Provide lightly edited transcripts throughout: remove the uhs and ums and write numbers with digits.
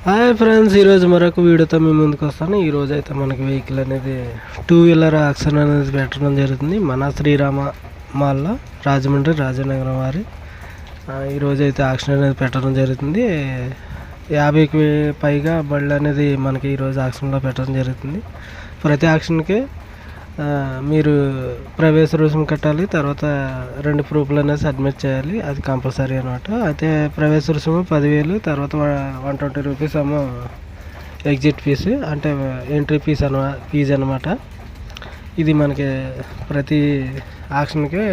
Hi friends, ఈరోజు మరొక వీడియోతో మీ ముందుకు వస్తాను. ఈరోజు అయితే మనకి వెహికల్ అనేది 2 వీలర్ ఆక్షన్ అనేది పెట్టడం జరుగుతుంది మన శ్రీరామ మాల్లో రాజమండ్రి రాజనగరం వారి. ఈరోజు అయితే ఆక్షన్ అనేది పెట్టడం జరుగుతుంది. 50కి పైగా బళ్ళు అనేది మనకి ఈరోజు ఆక్షన్లో పెట్టడం జరుగుతుంది. ప్రతి ఆక్షన్కి మీరు ప్రవేశ రుసుము కట్టాలి, తర్వాత 2 ప్రూఫ్లు అనేది సబ్మిట్ చేయాలి, అది కంపల్సరీ అనమాట. అయితే ప్రవేశ రుసుము 10,000, తర్వాత 120 రూపీస్ ఏమో ఎగ్జిట్ ఫీజు, అంటే ఎంట్రీ ఫీజు అనమాట. ఇది మనకి ప్రతి ఆక్షన్కి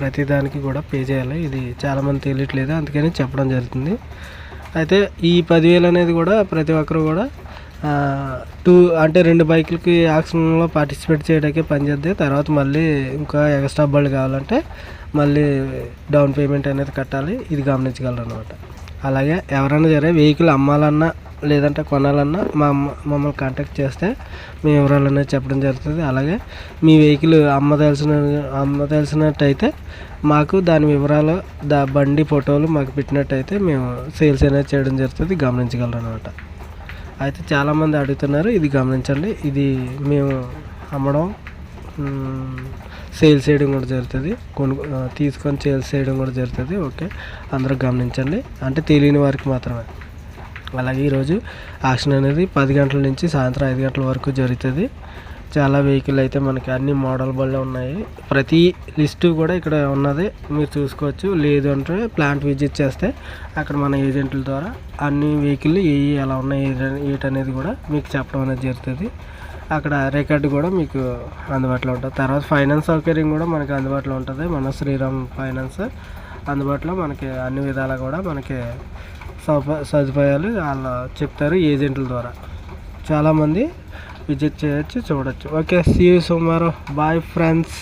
ప్రతి దానికి కూడా పే చేయాలి. ఇది చాలామంది తెలియట్లేదు, అందుకని చెప్పడం జరుగుతుంది. అయితే ఈ 10,000 అనేది కూడా ప్రతి ఒక్కరు కూడా 2 బైకులకి ఆక్షన్లో పార్టిసిపేట్ చేయడానికి పనిచేద్ది. తర్వాత మళ్ళీ ఇంకా ఎక్స్ట్రా బళ్ళు కావాలంటే మళ్ళీ డౌన్ పేమెంట్ అనేది కట్టాలి. ఇది గమనించగలరు అనమాట. అలాగే ఎవరైనా సరే వెహికల్ అమ్మాలన్నా లేదంటే కొనాలన్నా మమ్మల్ని కాంటాక్ట్ చేస్తే మీ వివరాలు అనేది చెప్పడం జరుగుతుంది. అలాగే మీ వెహికల్ అమ్మదలిసినట్టయితే మాకు దాని వివరాలు, బండి ఫోటోలు మాకు పెట్టినట్టయితే మేము సేల్స్ అనేది చేయడం జరుగుతుంది. గమనించగలరు అనమాట. అయితే చాలామంది అడుగుతున్నారు, ఇది గమనించండి. ఇది మేము అమ్మడం, సేల్స్ చేయడం కూడా జరుగుతుంది. తీసుకొని సేల్స్ చేయడం కూడా జరుగుతుంది. ఓకే, అందరూ గమనించండి, అంటే తెలియని వారికి మాత్రమే. అలాగే ఈరోజు ఆక్షన్ అనేది 10 గంటల నుంచి సాయంత్రం 5 గంటల వరకు జరుగుతుంది. చాలా వెహికల్ అయితే మనకి అన్ని మోడల్ బళ్ళు ఉన్నాయి. ప్రతి లిస్టు కూడా ఇక్కడ ఉన్నది, మీరు చూసుకోవచ్చు. లేదు అంటే ప్లాంట్ విజిట్ చేస్తే అక్కడ మన ఏజెంట్ల ద్వారా అన్ని వెహికల్ ఎలా ఉన్నాయి ఏంటనేది కూడా మీకు చెప్పడం అనేది జరుగుతుంది. అక్కడ రికార్డు కూడా మీకు అందుబాటులో ఉంటుంది. తర్వాత ఫైనాన్స్ సౌకర్యం కూడా మనకి అందుబాటులో ఉంటుంది. మన శ్రీరామ్ ఫైనాన్స్ అందుబాటులో మనకి అన్ని విధాలా కూడా మనకి సదుపాయాలు వాళ్ళు చెప్తారు ఏజెంట్ల ద్వారా. చాలామంది విజిట్ చేయొచ్చు, చూడొచ్చు. Okay, see you tomorrow. Bye friends.